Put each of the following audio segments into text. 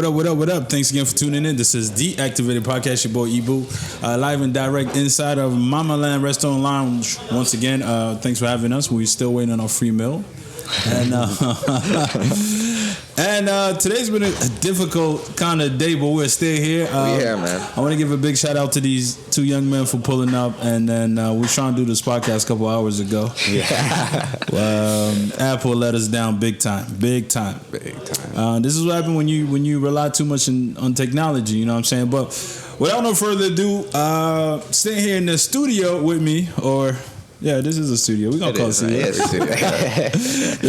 What up? Thanks again for tuning in. This is The Activated Podcast, your boy Ibu, live and direct inside of Mama Land Restaurant Lounge. Once again, thanks for having us. We're still waiting on our free meal. And today's been a difficult kind of day, but we're still here. We're here, man. I want to give a big shout out to these two young men for pulling up, and then we were trying to do this podcast a couple hours ago. Yeah. Apple let us down big time. This is what happened when you rely too much on technology. You know what I'm saying? But without no further ado, sitting here in the studio with me, yeah, this is a studio. We're going to call it a studio. Yeah, it's a studio.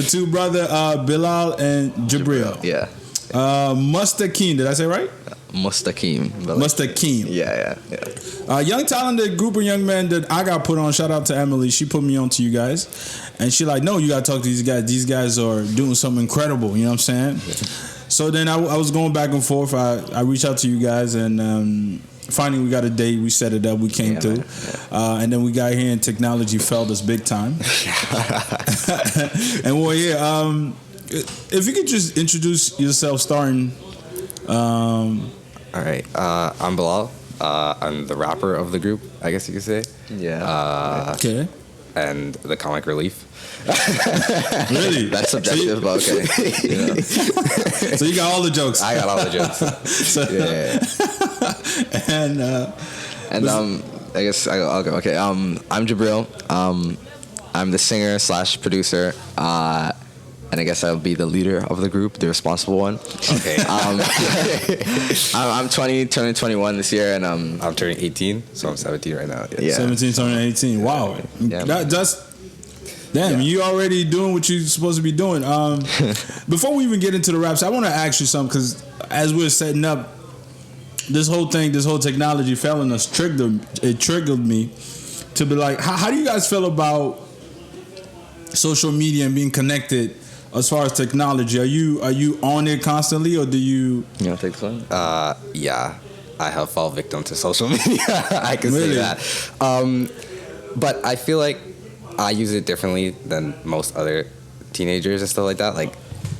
The two brother, Bilal and Djibreel. Yeah. Mustaqeem, did I say right? Mustaqeem. Mustaqeem. Yeah. Young talented group of young men that I got put on. Shout out to Emily. She put me on to you guys. And she like, no, you got to talk to these guys. These guys are doing something incredible. You know what I'm saying? Yeah. So then I was going back and forth. I reached out to you guys and... finally, we got a date. We set it up. We came through. Yeah. And then we got here and technology failed us big time. And if you could just introduce yourself starting. All right. I'm Bilal. I'm the rapper of the group, I guess you could say. Yeah. Okay. And the comic relief. Really? That's subjective, but okay. So you got all the jokes. I got all the jokes. And I guess I'll go. Okay. I'm Djibreel. I'm the singer / producer. And I guess I'll be the leader of the group, the responsible one. Okay. I'm 20, turning 21 this year, and I'm turning 18, so I'm 17 right now. Yeah. 17, turning 18. Wow. Yeah. Damn, you already doing what you're supposed to be doing. Before we even get into the raps, I want to ask you something, because as we're setting up, this whole technology failing us triggered me to be like, how do you guys feel about social media and being connected as far as technology? Are you on it constantly, or do you? You want to take this one? Yeah, I have fallen victim to social media. I can say that. But I feel like I use it differently than most other teenagers and stuff like that. Like,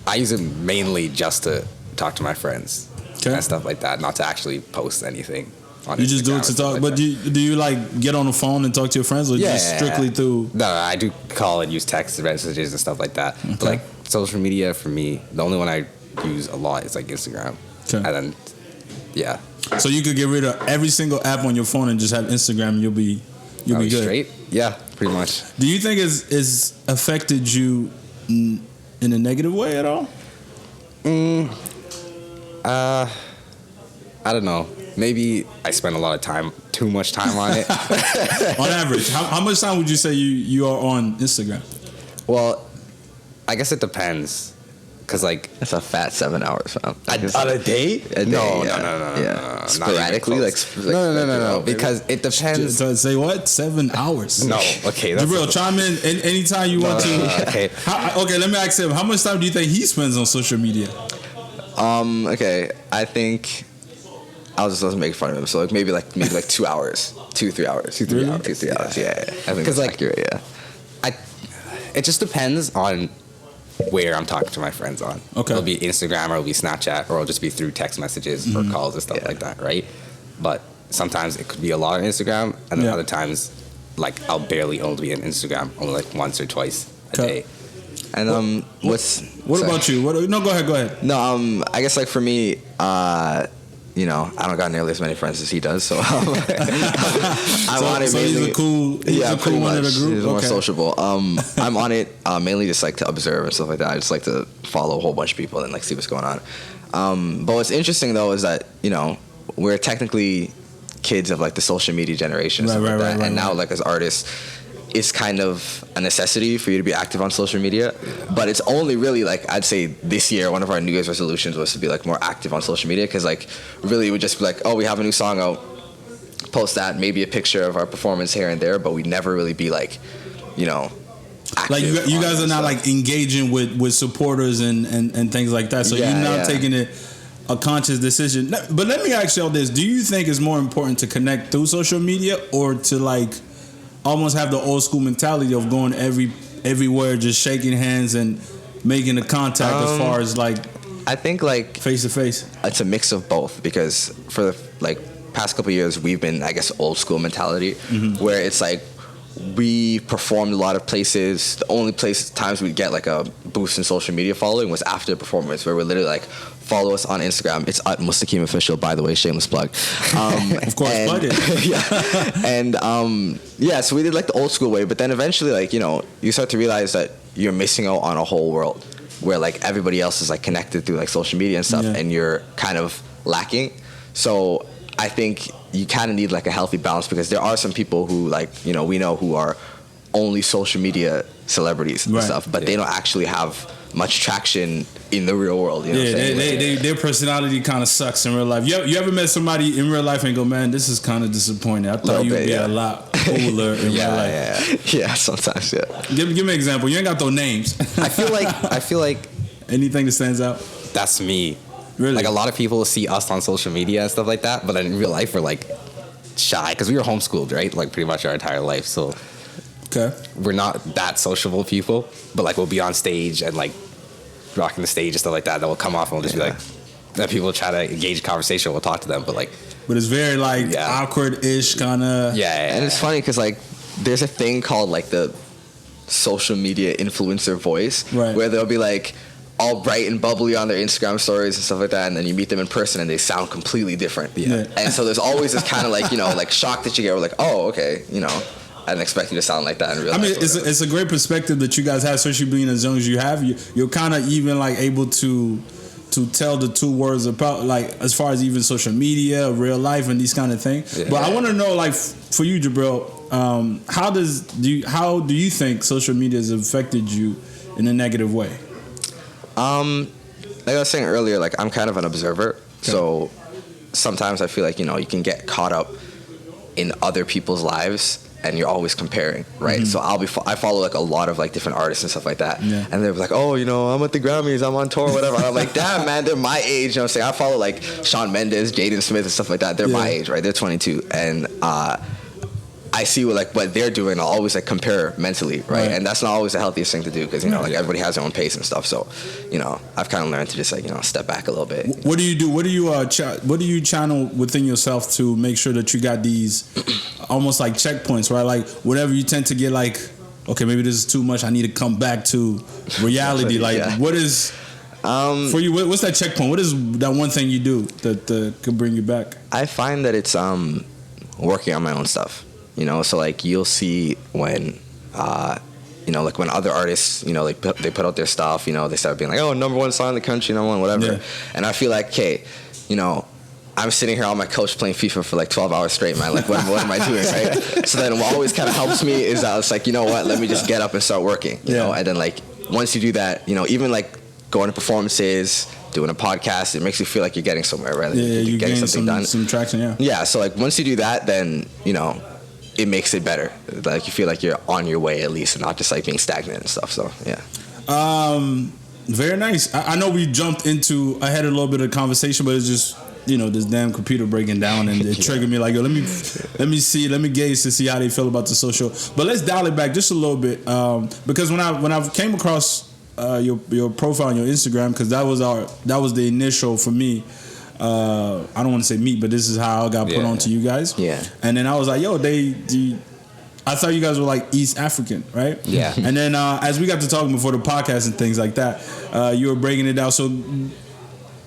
I use it mainly just to talk to my friends. Okay. And stuff like that, not to actually post anything on Instagram. You just do it to talk, like, but do you like get on the phone and talk to your friends, or just strictly through? No, I do call and use text messages and stuff like that. Okay. But like social media for me, the only one I use a lot is like Instagram. Okay. And then, yeah. So you could get rid of every single app on your phone and just have Instagram, and you'll be good. Straight? Yeah, pretty much. Do you think it's affected you in a negative way at all? I don't know. Maybe I spend too much time on it. On average, how much time would you say you are on Instagram? Well, I guess it depends. Cause like that's a fat 7 hours, fam. On a day? No. Sporadically, no. Because it depends. So say what? 7 hours? No. Okay. Djibreel, chime in anytime you want to. Okay. Okay. Let me ask him. How much time do you think he spends on social media? Okay. I think I'll just make fun of him. So like maybe 2 hours, 2-3 hours, 2-3 hours, 2-3 hours. Yeah. I think that's accurate. Yeah. It just depends on where I'm talking to my friends on. Okay. It'll be Instagram, or it'll be Snapchat, or it'll just be through text messages or calls and stuff like that, right? But sometimes it could be a lot on Instagram, and then other times, like, I'll barely only be on Instagram, only like once or twice a day. And what about you? No, go ahead. No, I guess like for me, I don't got nearly as many friends as he does, so I'm on it mainly. He's a cool one of the group. He's more sociable. I'm on it mainly just like to observe and stuff like that. I just like to follow a whole bunch of people and like see what's going on. But what's interesting though is that we're technically kids of like the social media generation and stuff like that, and now like as artists, it's kind of a necessity for you to be active on social media. But it's only really like, I'd say this year, one of our New Year's resolutions was to be like more active on social media, because like really it would just be like, oh, we have a new song out, post that, maybe a picture of our performance here and there, but we'd never really be like, like you guys are not like engaging with supporters and things like that. So you're not taking it a conscious decision. But let me ask y'all this: do you think it's more important to connect through social media, or to like almost have the old school mentality of going everywhere, just shaking hands and making a contact as far as like I think like face to face? It's a mix of both, because for the like past couple of years we've been, I guess, old school mentality, where it's like we performed a lot of places. The only times we'd get like a boost in social media following was after performance, where we're literally like, follow us on Instagram. It's at Mustaqeem Official, by the way, shameless plug. Of course, plug it. Yeah. And so we did like the old school way, but then eventually, like, you know, you start to realize that you're missing out on a whole world where like everybody else is like connected through like social media and stuff, and you're kind of lacking. So I think you kind of need like a healthy balance, because there are some people who, like, you know, we know who are only social media celebrities and stuff, but they don't actually have much traction in the real world. You know what I'm saying? Their personality kind of sucks in real life. You ever met somebody in real life and go, man, this is kind of disappointing. I thought you'd be a lot cooler in real life. Yeah, sometimes, yeah. Give me an example. You ain't got those names. I feel like anything that stands out. That's me. Really? Like, a lot of people see us on social media and stuff like that, but in real life we're like shy, because we were homeschooled, right? Like pretty much our entire life. So we're not that sociable people, but like we'll be on stage and like rocking the stage and stuff like that. That will come off and we'll just be like, that people try to engage conversation, we'll talk to them, but it's very like awkward-ish kind of. Yeah. And it's funny because like there's a thing called like the social media influencer voice, where they'll be like all bright and bubbly on their Instagram stories and stuff like that, and then you meet them in person and they sound completely different. And so there's always this kind of like, you know, like shock that you get. We're like, oh, okay, you know, I didn't expect you to sound like that in real life. I mean, it's a great perspective that you guys have, especially being as young as you have. You're kind of even like able to tell the two words about, like, as far as even social media, real life, and these kind of things. But I want to know, like, for you, Djibreel, how do you think social media has affected you in a negative way? Like I was saying earlier, like, I'm kind of an observer, so sometimes I feel like, you know, you can get caught up in other people's lives and you're always comparing, right? So I follow like a lot of like different artists and stuff like that, and they're like, oh, you know, I'm at the Grammys, I'm on tour, whatever. And I'm like, damn, man, they're my age. You know what I'm saying? I follow like Shawn Mendes, Jaden Smith, and stuff like that. They're my age, right? They're 22, and I see what they're doing. I'll always like compare mentally, right? And that's not always the healthiest thing to do, because, you know, like everybody has their own pace and stuff. So, you know, I've kind of learned to just like, you know, step back a little bit. What do you do? What do you channel within yourself to make sure that you got these almost like checkpoints, right? Like whatever you tend to get, like, okay, maybe this is too much, I need to come back to reality. Like what is for you? What's that checkpoint? What is that one thing you do that could bring you back? I find that it's working on my own stuff. You know, so like you'll see when, you know, like when other artists, you know, like they put out their stuff, you know, they start being like, oh, #1 song in the country, #1, whatever. And I feel like, okay, you know, I'm sitting here on my couch playing FIFA for like 12 hours straight, man. Like, what am I doing, right? So then what always kind of helps me is that it's like, you know what, let me just get up and start working, you know? And then like, once you do that, you know, even like going to performances, doing a podcast, it makes you feel like you're getting somewhere, right? Like you're getting something done. Some traction, Yeah, so like once you do that, then, you know, it makes it better. Like you feel like you're on your way at least, and not just like being stagnant and stuff. So very nice. I know we jumped ahead a little bit of the conversation, but it's just, you know, this damn computer breaking down, and it triggered me like, yo, let me gauge to see how they feel about the social. But let's dial it back just a little bit, because when I came across your profile on your Instagram, because that was the initial for me. I don't want to say meet, but this is how I got put on to you guys. And then I was like, yo, I thought you guys were like East African, right? And then as we got to talking before the podcast and things like that, you were breaking it down. So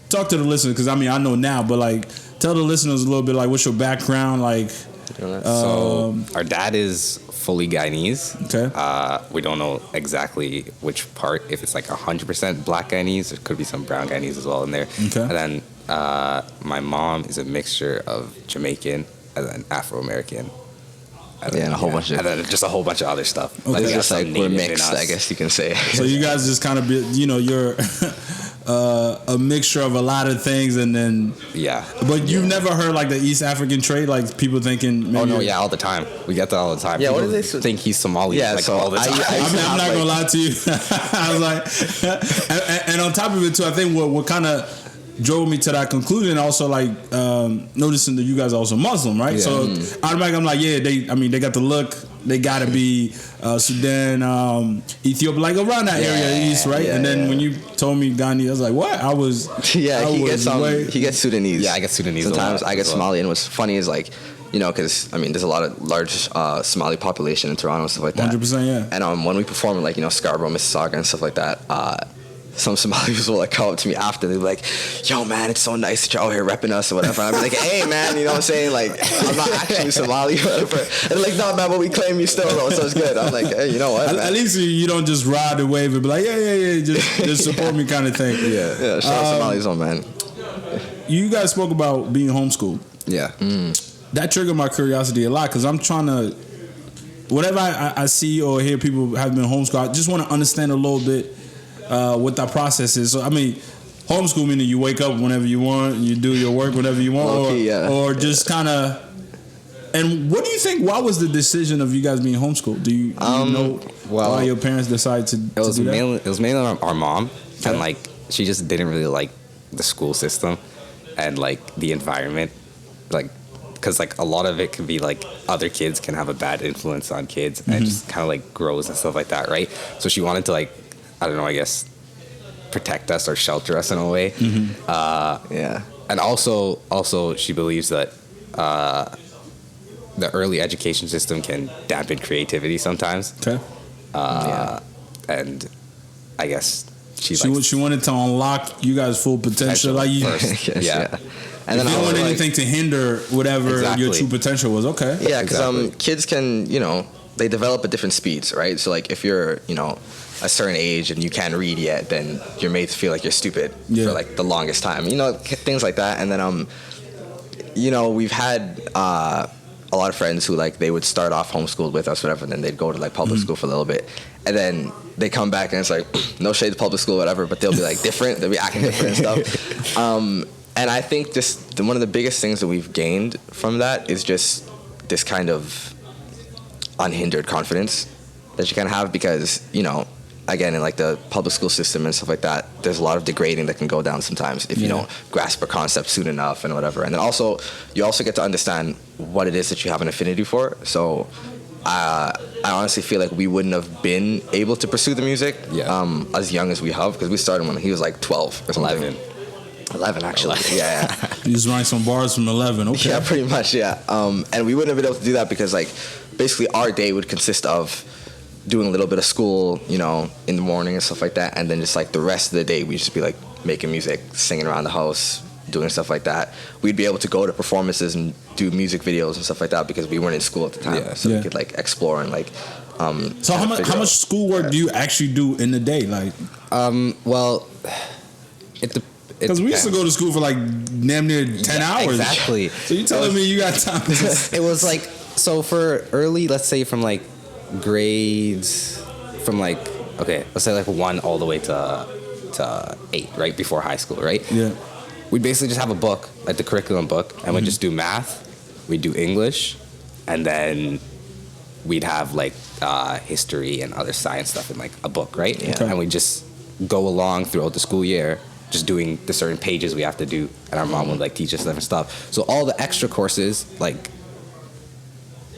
talk to the listeners, because I mean, I know now, but like tell the listeners a little bit, like, what's your background, like. So our dad is fully Guyanese. We don't know exactly which part, if it's like 100% black Guyanese, there could be some brown Guyanese as well in there. And then my mom is a mixture of Jamaican and then Afro-American. And a whole bunch of, and then just a whole bunch of other stuff. Like, just like we're mixed, I guess you can say. So you guys just kind of, you know, you're a mixture of a lot of things, and then But you've never heard like the East African trait, like people thinking. Maybe all the time. We get that all the time. Yeah, people what do they think he's Somali? Yeah, like so all the time. I'm not gonna lie to you. I was like, and on top of it too, I think what kind of drove me to that conclusion, also like noticing that you guys are also Muslim, right? So automatically I'm like, they got the look, they gotta be Sudan, Ethiopia, like around that area east, right? And then when you told me Ghanaian, I was like, what? He gets Sudanese. Yeah, I get Sudanese. Sometimes I get Somali, and what's funny is like, you know, because I mean, there's a lot of large Somali population in Toronto and stuff like that. 100%, yeah. And when we perform in like, you know, Scarborough, Mississauga, and stuff like that, some Somalis will like come up to me after. They'll be like, "Yo, man, it's so nice that you're out here repping us or whatever." And I'll be like, "Hey, man, you know what I'm saying? Like, I'm not actually Somali or whatever." And they're like, "No, man, but we claim you still though, so it's good." I'm like, "Hey, you know what? At least you don't just ride the wave and be like, yeah, just support me kind of thing." Yeah. Shout out Somalis, on man. You guys spoke about being homeschooled. Yeah. That triggered my curiosity a lot because I'm trying to, whatever I see or hear people have been homeschooled, I just want to understand a little bit what that process is. So, I mean, homeschool meaning you wake up whenever you want, and you do your work whenever you want, or just kind of. And what do you think? Why was the decision of you guys being homeschooled? Do you know why your parents decided to do that? It was mainly our mom, and like she just didn't really like the school system and like the environment, like. Because like a lot of it can be like other kids can have a bad influence on kids and it just kind of like grows and stuff like that, right? So she wanted to like, I don't know, I guess protect us or shelter us in a way. And also she believes that the early education system can dampen creativity sometimes. Okay. And I guess she wanted to unlock you guys' full potential, like you. Yeah. And then you don't want anything to hinder whatever your true potential was. Okay. Yeah, because kids can, you know, they develop at different speeds, right? So like if you're, you know, a certain age and you can't read yet, then you're made to feel like you're stupid for like the longest time. You know, things like that. And then you know, we've had a lot of friends who like they would start off homeschooled with us, whatever, and then they'd go to like public school for a little bit, and then they come back and it's like no shade to public school, whatever, but they'll be like different. They'll be acting different and stuff. And I think just one of the biggest things that we've gained from that is just this kind of unhindered confidence that you can have because, you know, again, in like the public school system and stuff like that, there's a lot of degrading that can go down sometimes if you don't grasp a concept soon enough and whatever. And then also, you also get to understand what it is that you have an affinity for. So I honestly feel like we wouldn't have been able to pursue the music as young as we have because we started when he was like 12 or something. 11 actually. Yeah. You just write some bars from 11. Okay. Yeah, pretty much. Yeah. And we wouldn't have been able to do that because like basically our day would consist of doing a little bit of school, you know, in the morning and stuff like that, and then just like the rest of the day we'd just be like making music, singing around the house, doing stuff like that. We'd be able to go to performances and do music videos and stuff like that because we weren't in school at the time, so we could like explore and like. So how much schoolwork do you actually do in the day? Like, well, because we used to go to school for like damn near 10 hours. Exactly. So you telling me you got time? It was like, so for early, let's say from like grades, from like, okay, let's say like 1 all the way to 8, right? Before high school, right? Yeah. We basically just have a book, like the curriculum book, and we just do math, we do English, and then we'd have like history and other science stuff in like a book, right? Yeah. Okay. And we just go along throughout the school year, just doing the certain pages we have to do, and our mom would like teach us different stuff. So all the extra courses, like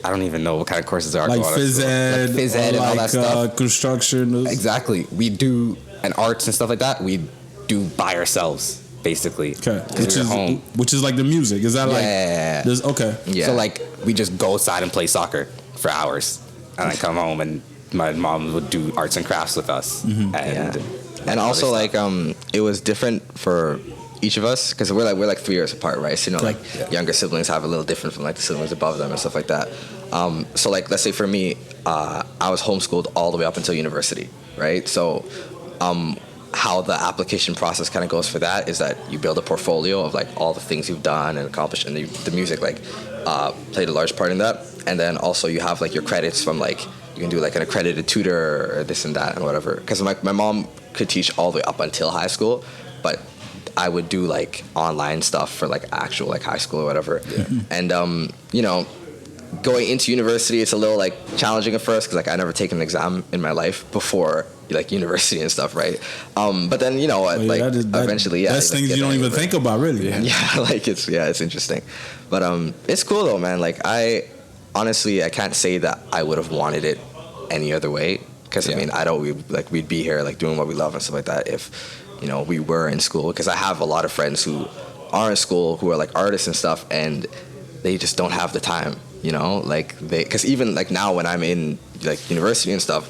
I don't even know what kind of courses there are. Like phys ed, and all that stuff. Construction. Exactly. We do, and arts and stuff like that, we do by ourselves, basically. Okay. Home. Which is like the music. Is that like... Okay. Yeah. So like we just go outside and play soccer for hours, and I come home and my mom would do arts and crafts with us. And also like it was different for each of us because we're like 3 years apart, right? So you know, like younger siblings have a little different from like the siblings above them and stuff like that. So like let's say for me, I was homeschooled all the way up until university, right? So how the application process kind of goes for that is that you build a portfolio of like all the things you've done and accomplished, and the music like played a large part in that. And then also you have like your credits from like you can do like an accredited tutor or this and that and whatever. Because my mom could teach all the way up until high school, but I would do like online stuff for like actual like high school or whatever. And you know, going into university, it's a little like challenging at first because like I never taken an exam in my life before like university and stuff, right? But then you know eventually that's things you don't even think about really. Like it's interesting, but it's cool though, man. Like honestly, I can't say that I would have wanted it any other way. Because I mean, I don't we'd be here like doing what we love and stuff like that if we were in school. Because I have a lot of friends who are in school who are like artists and stuff, and they just don't have the time. Like because even like now when I'm in like university and stuff,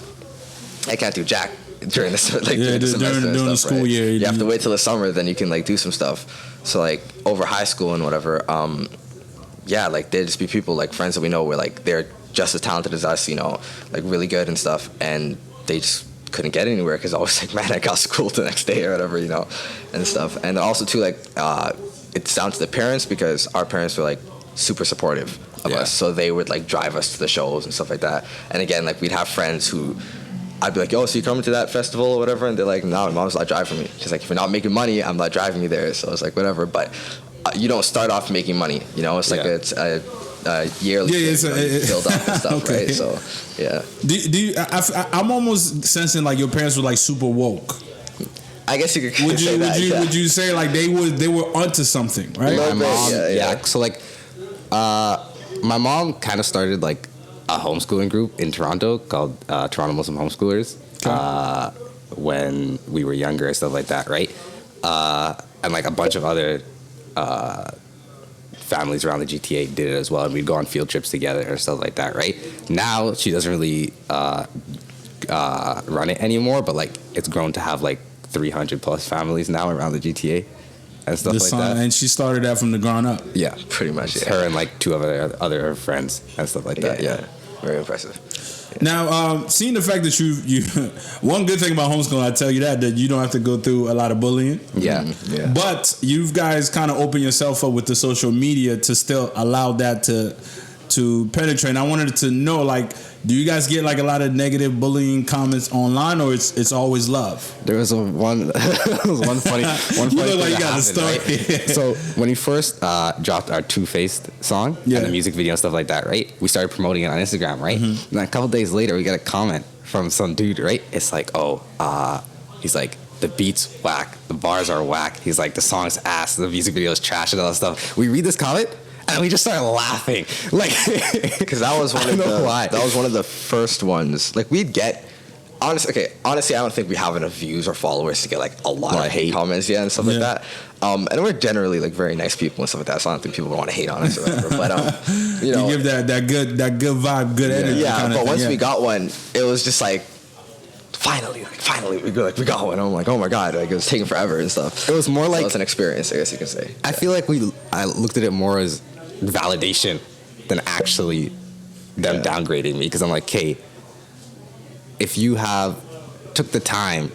I can't do jack during the during the semester during the school year. You have to wait till the summer, then you can like do some stuff. So like over high school and whatever, like there'd just be people like friends that we know where like they're just as talented as us, like really good and stuff, and they just couldn't get anywhere because I was like, man, I got school the next day or whatever, and stuff. And also too, like it's down to the parents, because our parents were like super supportive of us, so they would like drive us to the shows and stuff like that. And again, like we'd have friends who I'd be like, yo, so you coming to that festival or whatever? And they're like, no, my mom's not driving me. She's like, if you're not making money, I'm not driving you there. So I was like, whatever. But you don't start off making money, it's like it's a yearly build up and stuff, okay. Right? So yeah. Do you? I'm almost sensing like your parents were like super woke. I guess you could say that. Would you say like they were onto something, right? My mom, So like, my mom kind of started like a homeschooling group in Toronto called Toronto Muslim Homeschoolers when we were younger and stuff like that, right? And like a bunch of other families around the GTA did it as well, and we'd go on field trips together and stuff like that, right? Now she doesn't really run it anymore, but like it's grown to have like 300 plus families now around the GTA and stuff like that. And she started that from the ground up. Yeah, pretty much. Yeah. Her and like two other friends and stuff like that. Yeah. Very impressive. Now, seeing the fact that you one good thing about homeschooling, I tell you that you don't have to go through a lot of bullying. Yeah. But you guys kind of open yourself up with the social media to still allow that to penetrate. And I wanted to know, like, do you guys get like a lot of negative bullying comments online, or it's always love? There was one funny you look like you got a story. Right? So when we first dropped our Two-Faced song and the music video and stuff like that, right? We started promoting it on Instagram, right? And then a couple days later, we got a comment from some dude, right? It's like, he's like, the beat's whack, the bars are whack. He's like, the song's ass, the music video is trash and all that stuff. We read this comment, and we just started laughing, like, because that was one of the first ones. Like we'd get, honestly, I don't think we have enough views or followers to get like a lot of hate comments and stuff like that. And we're generally like very nice people and stuff like that. So I don't think people want to hate on us or whatever. But you give that good vibe, good energy. Yeah, but once we got one, it was just like, finally, we got one. I'm like, oh my god, like it was taking forever and stuff. It was more like it was an experience, I guess you can say. I feel like I looked at it more as validation than actually them downgrading me, because I'm like, hey, if you took the time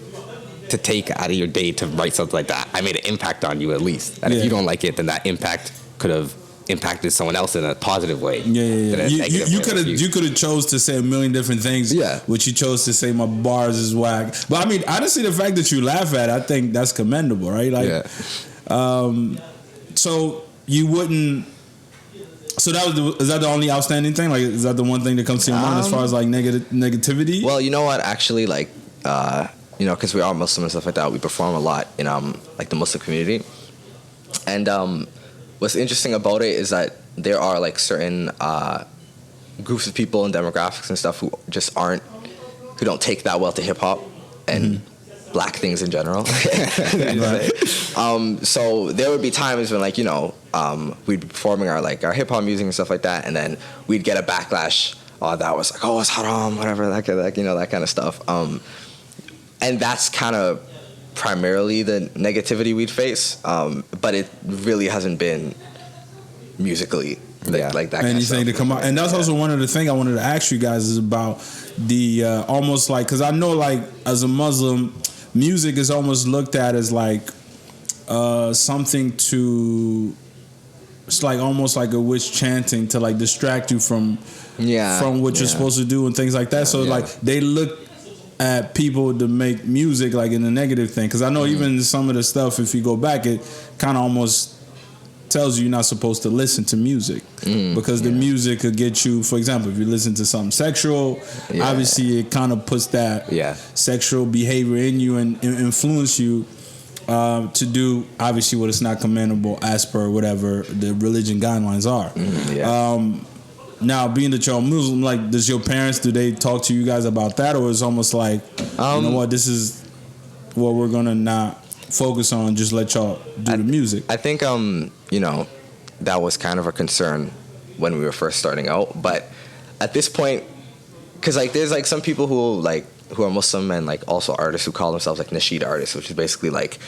to take out of your day to write something like that, I made an impact on you at least. And if you don't like it, then that impact could have impacted someone else in a positive way. You could have chose to say a million different things. Which you chose to say my bars is whack. But I mean, honestly, the fact that you laugh at it, I think that's commendable, right? Like, so you wouldn't. So is that the only outstanding thing? Like, is that the one thing that comes to your mind as far as like negativity? Well, you know what? Actually, like, because we are Muslim and stuff like that, we perform a lot in like the Muslim community. And what's interesting about it is that there are like certain groups of people and demographics and stuff who don't take that well to hip hop and black things in general. So there would be times when, like, we'd be performing our hip hop music and stuff like that, and then we'd get a backlash. That was like, it's haram, whatever, that kind of stuff. And that's kind of primarily the negativity we'd face, but it really hasn't been musically like that. Anything to come out, and that's also one of the things I wanted to ask you guys is about the almost like, because I know like as a Muslim, music is almost looked at as like something to, it's like almost like a witch chanting to like distract you from what you're supposed to do and things like that. So like they look at people to make music like in a negative thing, because I know even some of the stuff, if you go back, it kind of almost tells you you're not supposed to listen to music because the music could get you, for example, if you listen to something sexual, obviously it kind of puts that sexual behavior in you and influence you to do obviously what is not commendable as per whatever the religion guidelines are. now being that you're Muslim, like, does your parents, do they talk to you guys about that, or it's almost like, you know what, this is what we're gonna not focus on, just let y'all do the music? I think you know, that was kind of a concern when we were first starting out, but at this point, because like there's like some people who are Muslim and like also artists who call themselves like nasheed artists, which is basically like,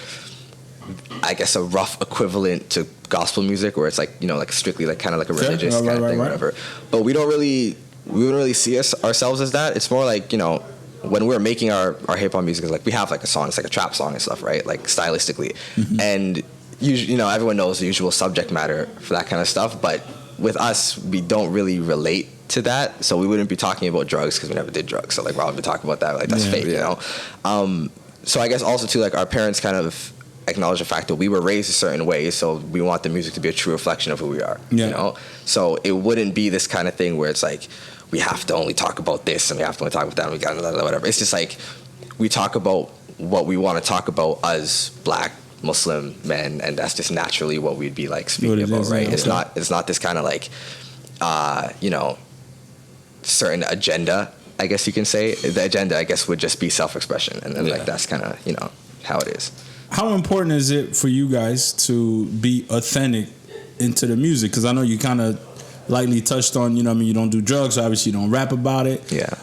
I guess, a rough equivalent to gospel music, where it's like, you know, like strictly like kind of like a religious kind of thing, whatever. But we wouldn't really see ourselves as that. It's more like, you know, when we're making our hip hop music, like we have like a song, it's like a trap song and stuff, right? Like stylistically, and you know, everyone knows the usual subject matter for that kind of stuff. But with us, we don't really relate to that, so we wouldn't be talking about drugs because we never did drugs. So like, why would we talk about that? Like, that's fake, you know. So I guess also too, like, our parents kind of acknowledge the fact that we were raised a certain way, so we want the music to be a true reflection of who we are. You know, so it wouldn't be this kind of thing where it's like we have to only talk about this and we have to only talk about that and we got whatever. It's just like we talk about what we want to talk about as Black Muslim men, and that's just naturally what we'd be like speaking about, right? It's not this kind of like you know, certain agenda, I guess you can say. The agenda, I guess, would just be self-expression, and then like that's kind of, you know, how it is. How important is it for you guys to be authentic into the music? Because I know you kind of lightly touched on, you know, I mean, you don't do drugs, so obviously you don't rap about it. Yeah.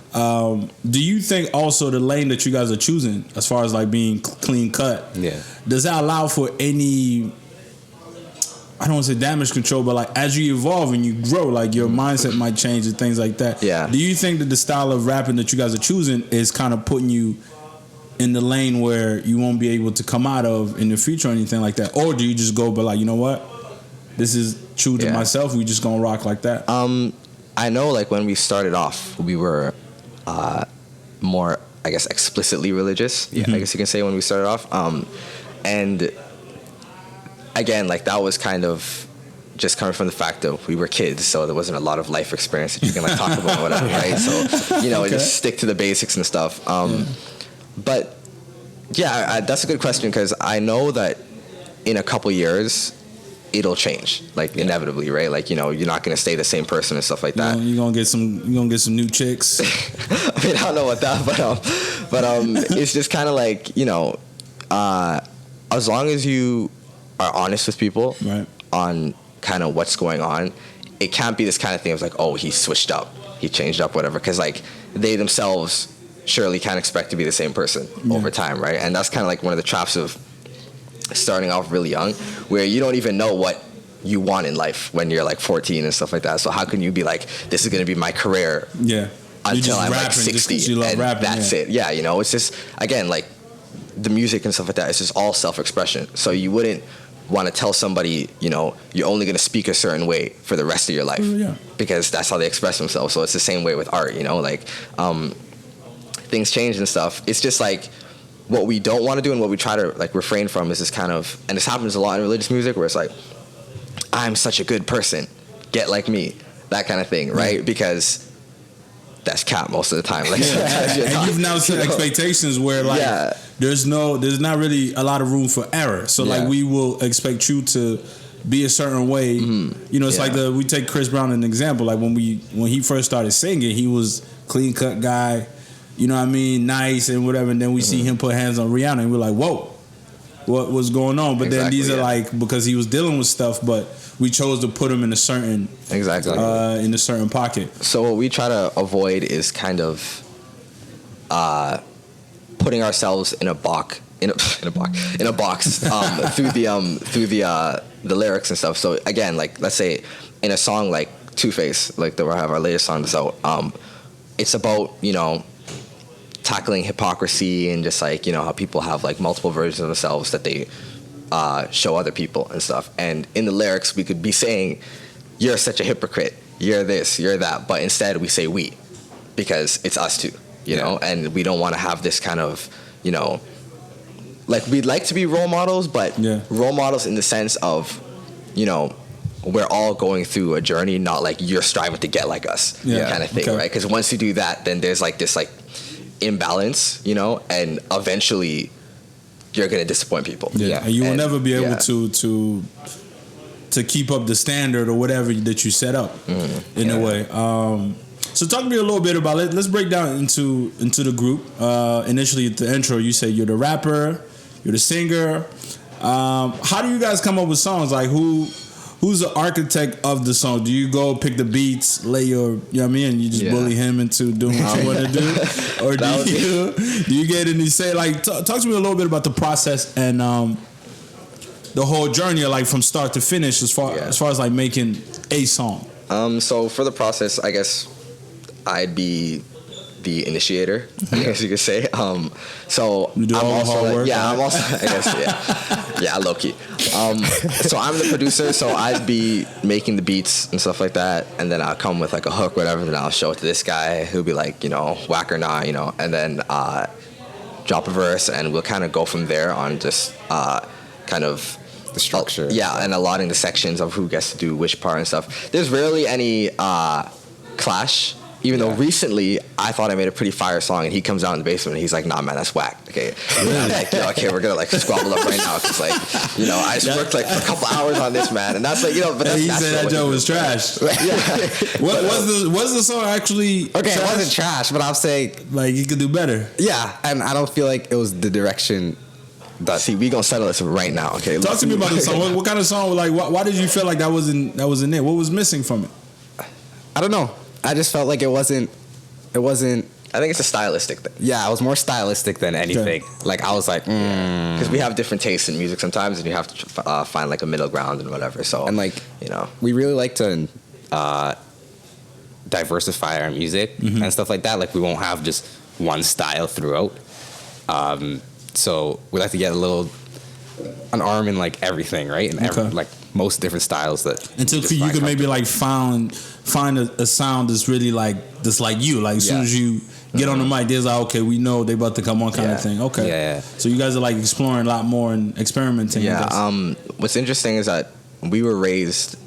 Do you think also the lane that you guys are choosing, as far as like being clean cut, does that allow for any, I don't want to say damage control, but like as you evolve and you grow, like your mindset might change and things like that? Yeah. Do you think that the style of rapping that you guys are choosing is kind of putting you in the lane where you won't be able to come out of in the future or anything like that? Or do you just go, but like, you know what, this is true to myself, we just gonna rock like that? I know, like, when we started off, we were more, I guess, explicitly religious, I guess you can say, when we started off. And again, like, that was kind of just coming from the fact that we were kids, so there wasn't a lot of life experience that you can like talk about, whatever, right? So, you know, just stick to the basics and stuff. But yeah, that's a good question, because I know that in a couple years it'll change, like inevitably, right? Like, you know, you're not going to stay the same person and stuff like that. You're gonna get some new chicks. I mean, I don't know what that, but it's just kind of like, you know, as long as you are honest with people on kind of what's going on, it can't be this kind of thing of like, oh, he switched up, he changed up, whatever, because like they themselves surely can't expect to be the same person over time, right? And that's kind of like one of the traps of starting off really young, where you don't even know what you want in life when you're like 14 and stuff like that. So how can you be like, this is going to be my career until I'm like 60 and rapping, that's it? Yeah, you know, it's just, again, like the music and stuff like that, it's just all self-expression. So you wouldn't want to tell somebody, you know, you're only going to speak a certain way for the rest of your life, because that's how they express themselves. So it's the same way with art, you know, like things change and stuff. It's just like what we don't want to do and what we try to like refrain from is this kind of, and this happens a lot in religious music, where it's like, I'm such a good person, get like me, that kind of thing, right? Because that's cap most of the time. Like, and you've now set expectations where like there's not really a lot of room for error. So like we will expect you to be a certain way. You know, it's like we take Chris Brown as an example. Like when he first started singing, he was clean cut guy, you know what I mean, nice and whatever. And then we see him put hands on Rihanna, and we're like, whoa, what was going on? But then these are like, because he was dealing with stuff, but we chose to put him in a certain in a certain pocket. So what we try to avoid is kind of putting ourselves in a box through the lyrics and stuff. So again, like let's say in a song like Two Face, like that we have our latest song that's out, it's about, you know, tackling hypocrisy and just like, you know, how people have like multiple versions of themselves that they show other people and stuff. And in the lyrics we could be saying, you're such a hypocrite, you're this, you're that, but instead we say we, because it's us two, you know. And we don't want to have this kind of, you know, like we'd like to be role models, but role models in the sense of, you know, we're all going through a journey, not like you're striving to get like us kind of thing, right? Because once you do that, then there's like this like imbalance, you know, and eventually you're going to disappoint people. And you will never be able to to keep up the standard or whatever that you set up in a way. So talk to me a little bit about it. Let's break down into the group. Initially at the intro, you say you're the rapper, you're the singer. How do you guys come up with songs? Like who's the architect of the song? Do you go pick the beats, lay your, you know what I mean, and you just bully him into doing what you want to do? Or do you get any say, like, talk to me a little bit about the process and the whole journey, like from start to finish, as far as like making a song? So for the process, I guess I'd be the initiator, I guess you could say. So you do I'm all also hard work, I'm also, I guess, yeah, low key. So I'm the producer, so I'd be making the beats and stuff like that, and then I'll come with like a hook, whatever, then I'll show it to this guy who'll be like, you know, whack or nah, you know, and then drop a verse, and we'll kind of go from there on just kind of the structure. And allotting the sections of who gets to do which part and stuff. There's rarely any clash. Even though recently I thought I made a pretty fire song, and he comes out in the basement and he's like, "Nah, man, that's whack." Okay, and I'm like, "Yo, okay, we're gonna like squabble up right now because like, you know, I just worked like a couple hours on this, man," and that's like, you know, but that's, he said that joke was trash. Was the song actually okay? Trash? It wasn't trash, but I'm saying like you could do better. Yeah, and I don't feel like it was the direction. See, we gonna settle this right now. Okay, talk to me about the song. What kind of song? Like, why did you feel like that wasn't it? What was missing from it? I don't know. I just felt like it wasn't. I think it's a stylistic thing. Yeah, it was more stylistic than anything. Okay. Like I was like, because we have different tastes in music sometimes, and you have to find like a middle ground and whatever. So and like, you know, we really like to diversify our music and stuff like that. Like we won't have just one style throughout. So we like to get an arm in like everything, right? And like most different styles that until you could maybe like find a sound that's really like you. Like as soon as you get on the mic, there's like, okay, we know they about to come on kind of thing. Okay, yeah. So you guys are like exploring a lot more and experimenting. Yeah. What's interesting is that we were raised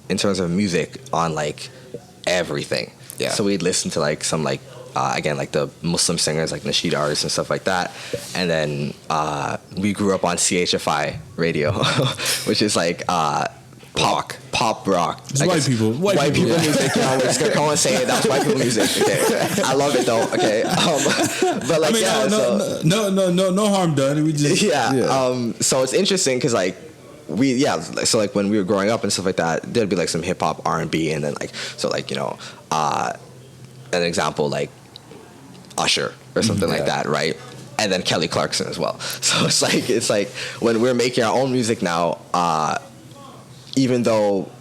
in terms of music on like everything. Yeah. So we'd listen to like some like. Again, like the Muslim singers, like nasheed artists and stuff like that. And then we grew up on CHFI radio, which is like pop rock. It's white people music. You know, we're just gonna come and say it. That's white people music. Okay, I love it though. Okay, but like, I mean, no harm done. We just so it's interesting because like. So like when we were growing up and stuff like that, there'd be like some hip hop, R&B, and then like so like, you know, an example like Usher or something like that, right? And then Kelly Clarkson as well. So it's like when we're making our own music now, even though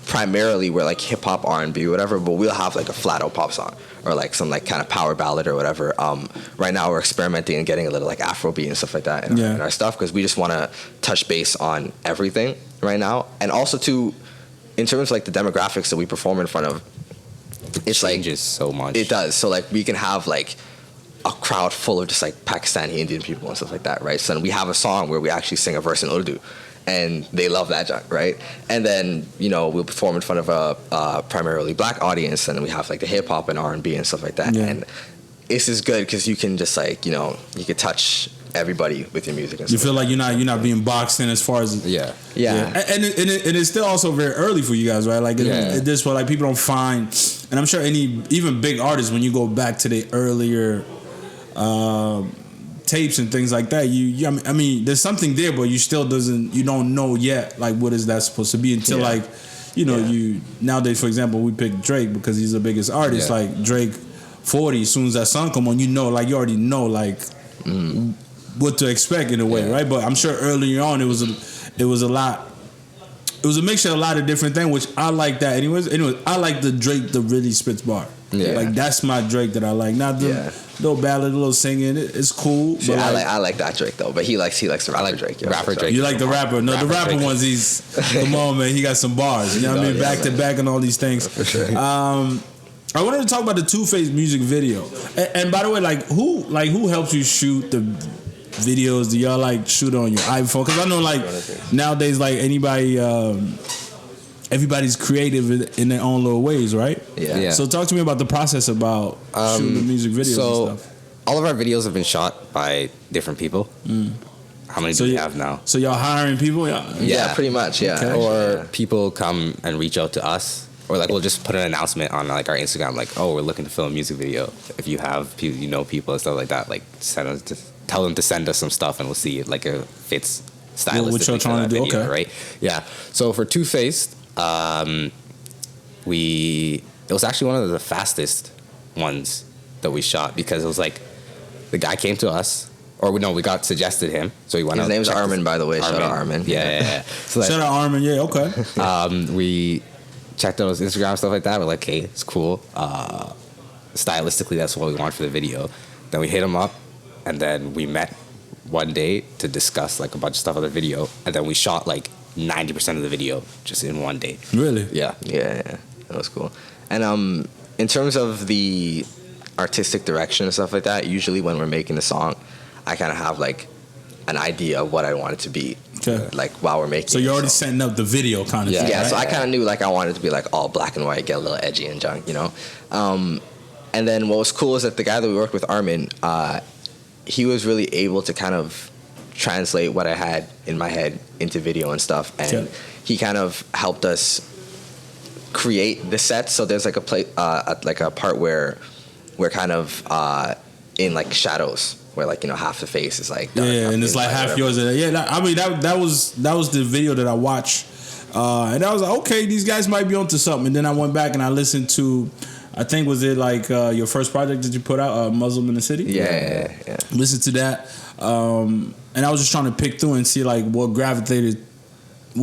primarily we're like hip hop, R&B, whatever, but we'll have like a flat out pop song or like some like kind of power ballad or whatever. Right now we're experimenting and getting a little like Afrobeat and stuff like that in our stuff because we just want to touch base on everything right now, and also too, in terms of like the demographics that we perform in front of. It's changes like so much. It does. So like we can have like a crowd full of just like Pakistani Indian people and stuff like that, right? So then we have a song where we actually sing a verse in Urdu, and they love that junk, right? And then, you know, we'll perform in front of a primarily black audience, and then we have like the hip hop and R&B and stuff like that. And this is good because you can just like, you know, you can touch everybody with your music. And you feel like you're not being boxed in as far as yeah. And it's still also very early for you guys, right? Like this where like people don't find, and I'm sure even big artists, when you go back to the earlier tapes and things like that, I mean there's something there, but you don't know yet like what is that supposed to be until like, you know, you nowadays, for example, we pick Drake because he's the biggest artist. Like Drake 40, as soon as that song come on, you know, like you already know like what to expect in a way, right? But I'm sure earlier on it was a lot. It was a mixture of a lot of different things, which I like that. Anyways, I like the Drake that really spits bar. Yeah. Like that's my Drake that I like. Not the little ballad, a little singing. It's cool. But I like that Drake though. But he likes the rapper Drake. Rapper Drake. You like the rapper? No, the rapper Drake. ones. He's come on, man. He got some bars. You know what I mean? Back to back and all these things. For sure. I wanted to talk about the Two-Face music video. And by the way, who helps you shoot the videos? Do y'all like shoot on your iPhone? Because I know like nowadays, like everybody's creative in their own little ways, right? Yeah. So talk to me about the process about shooting the music videos and stuff. All of our videos have been shot by different people. how many do we have now? So y'all hiring people? Yeah, pretty much. Yeah. Okay. Or people come and reach out to us. Or like we'll just put an announcement on like our Instagram, like, oh, we're looking to film a music video. If you have people, people and stuff like that, like tell them to send us some stuff, and we'll see it like it fits stylistically. What y'all trying to do? Video, okay, right? Yeah. So for Two-Faced, it was actually one of the fastest ones that we shot, because it was like the guy came to us. Or no, we got suggested him, so he went. His name's Armin, by the way. Shout out Armin. Yeah. So shout out Armin. Yeah, okay. We checked out his Instagram, stuff like that. We're like, hey, it's cool. Stylistically, that's what we want for the video. Then we hit him up, and then we met one day to discuss like a bunch of stuff on the video, and then we shot like 90% of the video just in one day. Really? Yeah. That was cool. And in terms of the artistic direction and stuff like that, usually when we're making a song, I kind of have like an idea of what I want it to be. Okay. Like while we're making. So you're already setting up the video kind of thing. Yeah. Right? So I kind of knew like I wanted it to be like all black and white, get a little edgy and junk, And then what was cool is that the guy that we worked with, Armin, he was really able to kind of translate what I had in my head into video and stuff, and he kind of helped us create the set. So there's like a part where we're kind of in like shadows, where like half the face is like dark, and it's like half yours. That was the video that I watched, and I was like, okay, these guys might be onto something. And then I went back and I listened to, I think, was it like your first project that you put out, Muslim in the City? Yeah. Listen to that, and I was just trying to pick through and see like what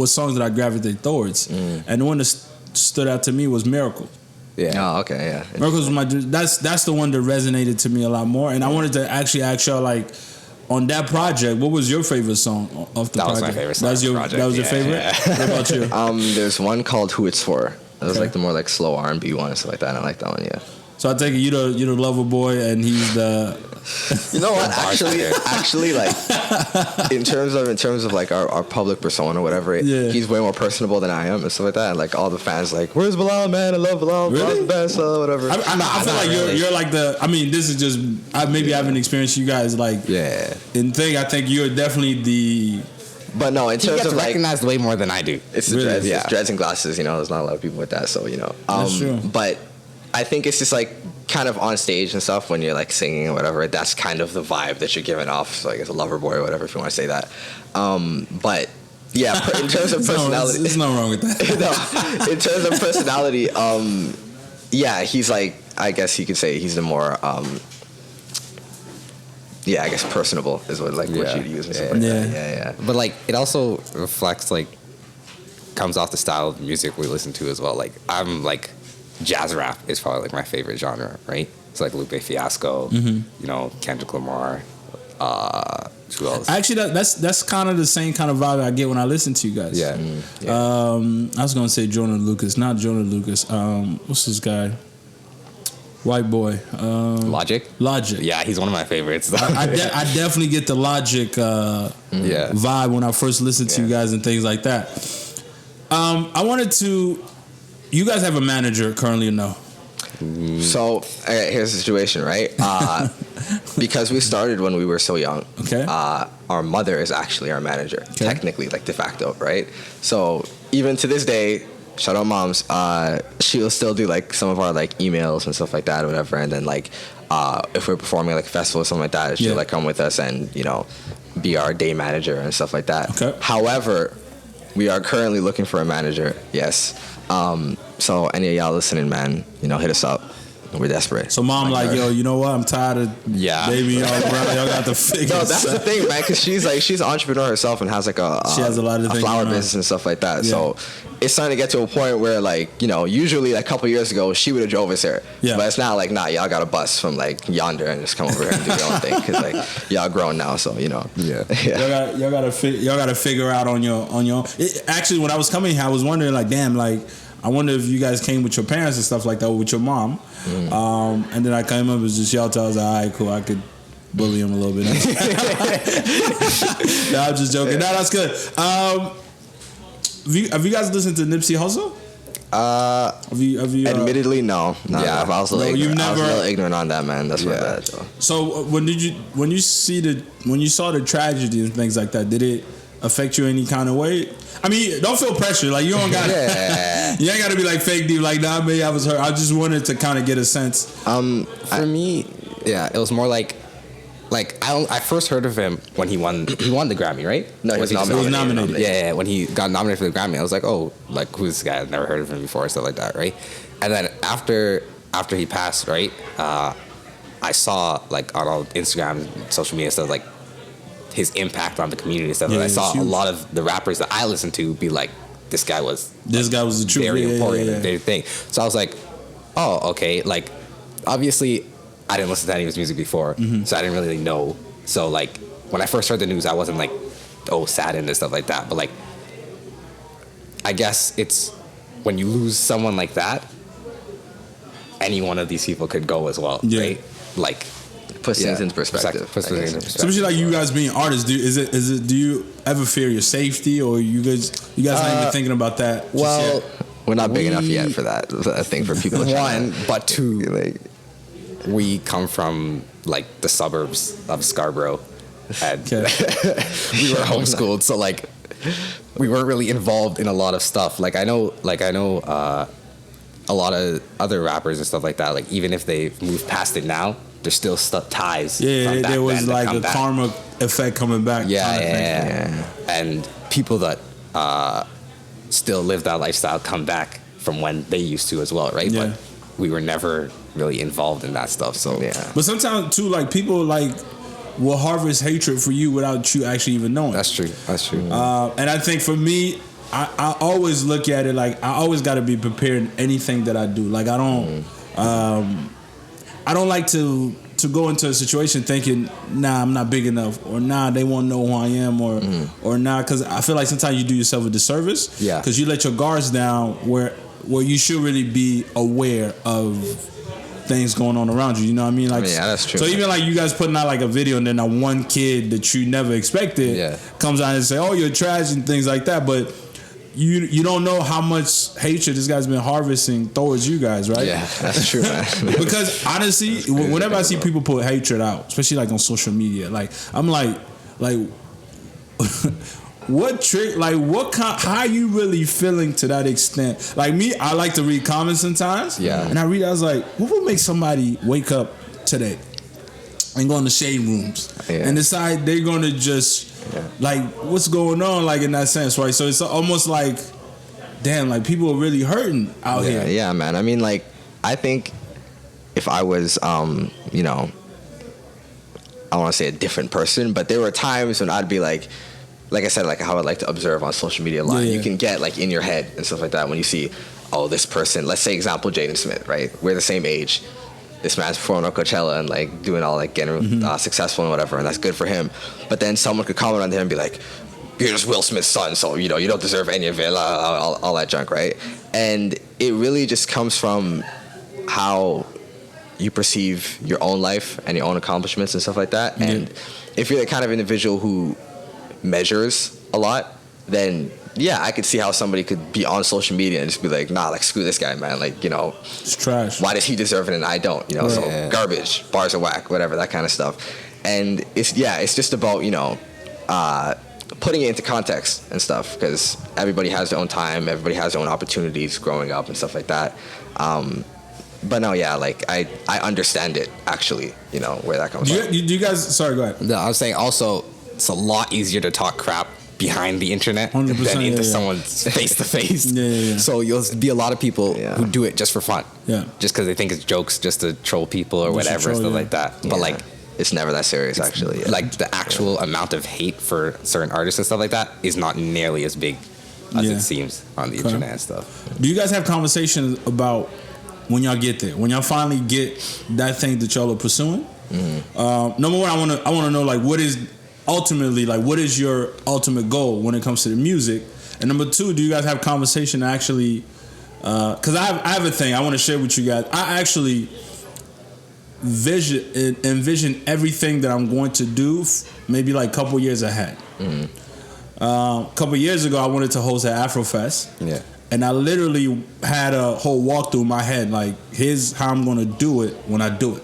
songs that I gravitated towards, and the one that stood out to me was Miracle. Yeah. Oh, okay. Yeah. Miracles was that's the one that resonated to me a lot more, and I wanted to actually ask y'all, like, on that project, what was your favorite song off the project? That was my favorite song. That was your favorite? Yeah. What about you? There's one called Who It's For. That was like the more like slow R&B one and stuff like that. And I like that one. Yeah. So I take it you're the lover boy, and he's the. You know what? Actually, like in terms of like our public persona or whatever, he's way more personable than I am and stuff like that. And like all the fans, like, where's Bilal, man? I love Bilal. Really? Bilal's the best, whatever. I feel like you're like the. I mean, this is just. I haven't experienced you guys like. Yeah. In thing, I think you're definitely the. But no, in terms of like, recognized way more than I do. It's the dreads, it's dreads and glasses. There's not a lot of people with that, so That's true. But I think it's just like kind of on stage and stuff when you're like singing or whatever. That's kind of the vibe that you're giving off. So I guess a lover boy or whatever, if you want to say that. But yeah, in terms of personality, there's nothing wrong with that. No, in terms of personality, he's like, I guess you could say he's the more. I guess personable is what what you'd use and stuff like that. Yeah. But like it also reflects like comes off the style of music we listen to as well. Like I'm like jazz rap is probably like my favorite genre, right? It's like Lupe Fiasco, Kendrick Lamar. Who else? Actually, that's kind of the same kind of vibe I get when I listen to you guys. Yeah. I was gonna say Jonah Lucas, not Jonah Lucas. What's this guy? White boy. Logic. Yeah, he's one of my favorites. I definitely get the Logic vibe when I first listened to you guys and things like that. I wanted to. You guys have a manager currently or no? So here's the situation, right? Because we started when we were so young. Okay. Our mother is actually our manager, technically, like de facto, right? So even to this day, shout out moms, she'll still do like some of our like emails and stuff like that or whatever, and then like if we're performing like a festival or something like that, she'll like come with us and be our day manager and stuff like that. Okay. However, we are currently looking for a manager. Yes. So any of y'all listening, man, hit us up. We're desperate. So mom, like, yo, you know what? I'm tired of baby y'all around. Y'all got to figure. No, that's the thing, man. Because she's an entrepreneur herself and has like she has a lot of flower business and stuff like that. Yeah. So it's starting to get to a point where like usually like a couple years ago she would have drove us here. Yeah. But it's now like y'all got a bus from like yonder and just come over here and do your own thing because like y'all grown now. So Yeah. Y'all gotta figure out on your own. Actually, when I was coming here, I was wondering like, damn, like. I wonder if you guys came with your parents and stuff like that, or with your mom. And then I came up, it was just y'all. I was like, all right, cool. I could bully him a little bit. No, I'm just joking. No, that's good. Have you guys listened to Nipsey Hussle? Have you Admittedly, no. Yeah. I was a little ignorant. you've I was a never- little ignorant on that, man. That's my bad. Though. So when you saw the tragedy and things like that, did it affect you any kind of way? I mean, don't feel pressure. Like you don't got you ain't got to be like fake deep. Like nah, maybe I was hurt. I just wanted to kind of get a sense. For me, yeah, it was more like I first heard of him when he won the Grammy, right? No, he was nominated. Yeah, when he got nominated for the Grammy, I was like, oh, like who's this guy? I've never heard of him before, and stuff like that, right? And then after he passed, right, I saw like on all Instagram, social media stuff, like his impact on the community and stuff. Yeah, I saw huge. a lot of the rappers that I listened to be like, this guy was the truth. very important Yeah. and big thing. So I was like, oh, okay. Like, obviously, I didn't listen to any of his music before, so I didn't really know. So like, when I first heard the news, I wasn't like, oh, saddened and stuff like that. But like, I guess it's when you lose someone like that, any one of these people could go as well, right? Like, Puts things into perspective. Especially like you guys being artists, do you ever fear your safety, or you guys not even thinking about that? Well, we're not big enough yet for that. I think for people to try. One, but two, like, we come from like the suburbs of Scarborough, and we were homeschooled, so like we weren't really involved in a lot of stuff. Like I know a lot of other rappers and stuff like that. Like even if they move past it now, there's still ties. Yeah, there was like a karma effect coming back. Yeah. And people that still live that lifestyle come back from when they used to as well, right? Yeah. But we were never really involved in that stuff. So Yeah. But sometimes too, like people like will harvest hatred for you without you actually even knowing. That's true. And I think for me, I always look at it like I always got to be prepared in anything that I do. Like I don't like to go into a situation thinking, nah, I'm not big enough, or nah, they won't know who I am, or nah, because I feel like sometimes you do yourself a disservice. Yeah. Because you let your guards down where you should really be aware of things going on around you. You know what I mean? Like, yeah, that's true. So even like you guys putting out like a video and then that one kid that you never expected comes out and say, "Oh, you're trash" and things like that, but you don't know how much hatred this guy's been harvesting towards you guys, right? Yeah, that's true, man. Because honestly, whenever I see people put hatred out, especially like on social media, like I'm like what trick, like what kind, how are you really feeling to that extent? Like me, I like to read comments sometimes. Yeah. And I was like, what would make somebody wake up today and go in the shade rooms and decide they're gonna just like what's going on, like in that sense, right? So it's almost like, damn, like people are really hurting out here. Yeah, man. I mean, like, I think if I was, you know, I want to say a different person, but there were times when I'd be like I said, like how I like to observe on social media a lot. You can get like in your head and stuff like that when you see, oh, this person, let's say example Jaden Smith, right? We're the same age. This man's performing on Coachella and like doing all like getting successful and whatever, and that's good for him. But then someone could comment on him and be like, "You're just Will Smith's son, so you know you don't deserve any of it," all that junk, right? And it really just comes from how you perceive your own life and your own accomplishments and stuff like that. And if you're the kind of individual who measures a lot, then I could see how somebody could be on social media and just be like, nah, like screw this guy, man. Like, you know, it's trash. Why does he deserve it and I don't? You know, so garbage, bars are whack, whatever, that kind of stuff. And it's just about, you know, putting it into context and stuff, because everybody has their own time, everybody has their own opportunities growing up and stuff like that. But no, like I understand it actually, you know, where that comes from. Do you guys? Sorry, go ahead. No, I was saying also it's a lot easier to talk crap behind the internet 100%, than into someone's face to face. So you'll be a lot of people who do it just for fun. Just because they think it's jokes, just to troll people or whatever, stuff like that. But like, it's never that serious, actually. Like the actual amount of hate for certain artists and stuff like that is not nearly as big as it seems on the internet and stuff. Do you guys have conversations about when y'all get there, when y'all finally get that thing that y'all are pursuing? Number one, I want to know like what is your ultimate goal when it comes to the music, and number two, do you guys have conversation actually? Because I have a thing I want to share with you guys. I actually envision everything that I'm going to do maybe like a couple years ahead. A couple years ago, I wanted to host an Afrofest. and I literally had a whole walkthrough in my head, like, here's how I'm gonna do it when I do it.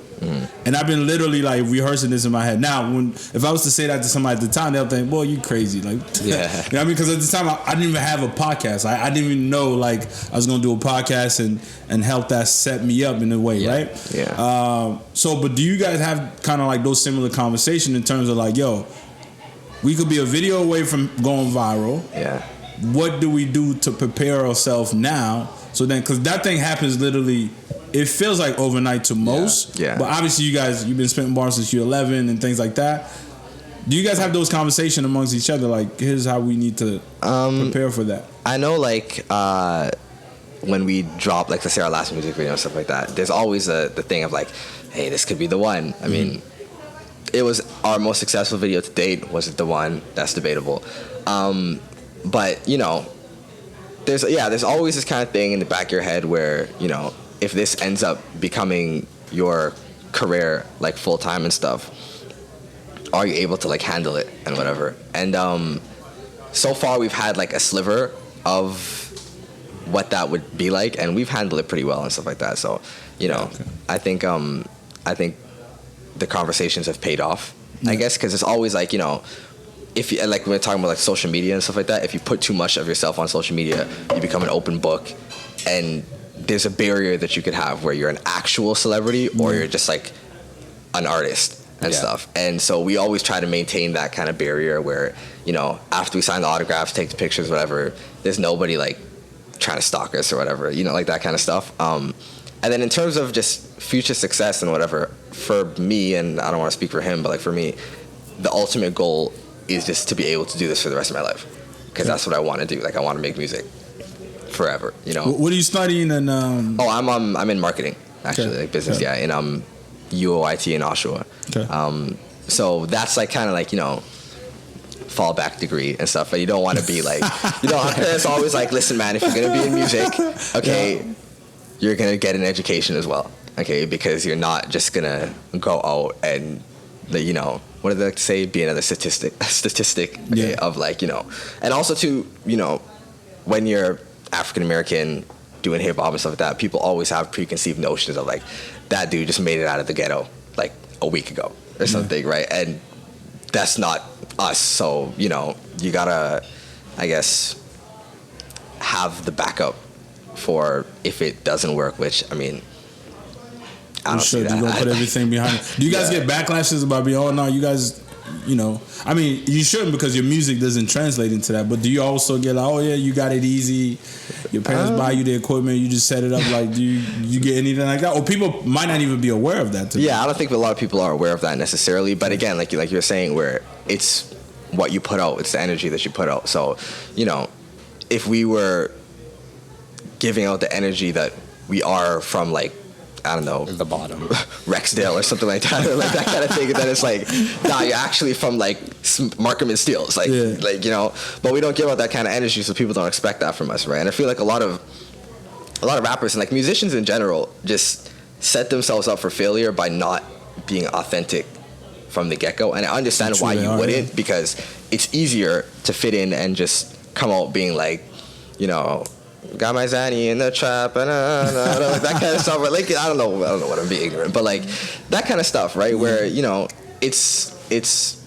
And I've been literally like rehearsing this in my head. Now, if I was to say that to somebody at the time, they'll think, "Boy, you crazy!" Like, yeah, you know what I mean? Because at the time, I didn't even have a podcast. I didn't even know like I was gonna do a podcast and help that set me up in a way, right? Yeah. But do you guys have kind of like those similar conversations in terms of like, yo, we could be a video away from going viral. Yeah. What do we do to prepare ourselves now? So then, because that thing happens literally, it feels like overnight to most. Yeah. But obviously, you've been spitting bars since you're 11 and things like that. Do you guys have those conversations amongst each other? Like, here's how we need to prepare for that. I know, like, when we drop, like, let's say our last music video and stuff like that, there's always the thing of like, hey, this could be the one. I mean, it was our most successful video to date. Was it the one? That's debatable. But, you know, there's always this kind of thing in the back of your head where, you know, if this ends up becoming your career, like, full-time and stuff, are you able to, like, handle it and whatever? And so far we've had, like, a sliver of what that would be like, and we've handled it pretty well and stuff like that. So, you know, okay. I think the conversations have paid off, I guess, because it's always like, you know, if you, like, we're talking about like social media and stuff like that, if you put too much of yourself on social media, you become an open book, and there's a barrier that you could have where you're an actual celebrity or you're just like an artist and stuff. And so we always try to maintain that kind of barrier where, you know, after we sign the autographs, take the pictures, whatever, there's nobody like trying to stalk us or whatever, you know, like that kind of stuff. And then in terms of just future success and whatever, for me, and I don't want to speak for him, but like for me, the ultimate goal is just to be able to do this for the rest of my life, because that's what I want to do. Like, I want to make music forever, you know. What are you studying in? I'm in marketing, actually, like business, in UOIT in Oshawa. Okay. So that's like kind of like, you know, fallback degree and stuff. But you don't want to be like, you know, our parents always like, listen, man, if you're gonna be in music, okay, you're gonna get an education as well, okay, because you're not just gonna go out and, you know, what do they like to say? Be another statistic, okay, of like, you know, and also to, you know, when you're African American doing hip hop and stuff like that, people always have preconceived notions of like, that dude just made it out of the ghetto like a week ago or something, right? And that's not us. So, you know, you gotta, I guess, have the backup for if it doesn't work, which, I mean, I don't see that. You're gonna put everything behind it. Do you guys get backlashes about being, oh no, you guys, you know, I mean, you shouldn't, because your music doesn't translate into that, but do you also get like, oh yeah, you got it easy, your parents buy you the equipment, you just set it up, like, do you get anything like that? Or people might not even be aware of that. I don't think a lot of people are aware of that necessarily, but again, like you're saying, where it's what you put out, it's the energy that you put out. So, you know, if we were giving out the energy that we are from, like, I don't know, the bottom, Rexdale or something like that, or like that kind of thing. And then it's like, nah, you're actually from like Markham and Steeles, like, like, you know. But we don't give out that kind of energy, so people don't expect that from us, right? And I feel like a lot of rappers and like musicians in general just set themselves up for failure by not being authentic from the get-go. And I understand why you wouldn't, because it's easier to fit in and just come out being like, you know, got my Zanny in the trap and like that kind of stuff. But like, I don't know what I'm being ignorant, but like that kind of stuff, right? Where, you know, it's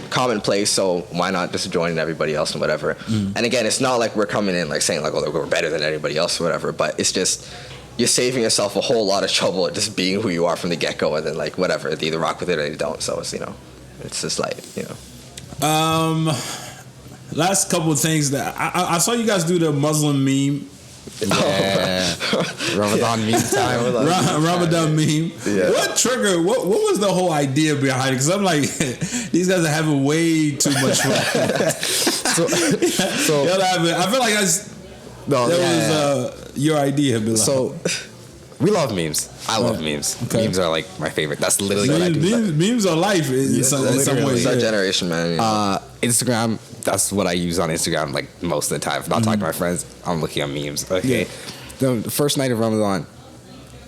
commonplace, so why not just join everybody else and whatever. And again, it's not like we're coming in like saying like, oh, we're better than anybody else or whatever, but it's just you're saving yourself a whole lot of trouble at just being who you are from the get-go, and then like whatever, they either rock with it or they don't. So it's, you know, it's just like, you know. Last couple of things that I saw you guys do the Muslim meme. Yeah. Ramadan meme time. Ramadan meme. Yeah. What triggered? What was the whole idea behind it? Because I'm like, these guys are having way too much fun. so I feel like that was your idea, Bilal. So we love memes. I love memes. Okay. Memes are like my favorite. That's literally what I do. Memes are life in some way. It's our generation, man. Instagram, that's what I use on Instagram like most of the time. If I'm not talking to my friends, I'm looking at memes. Okay. The first night of Ramadan,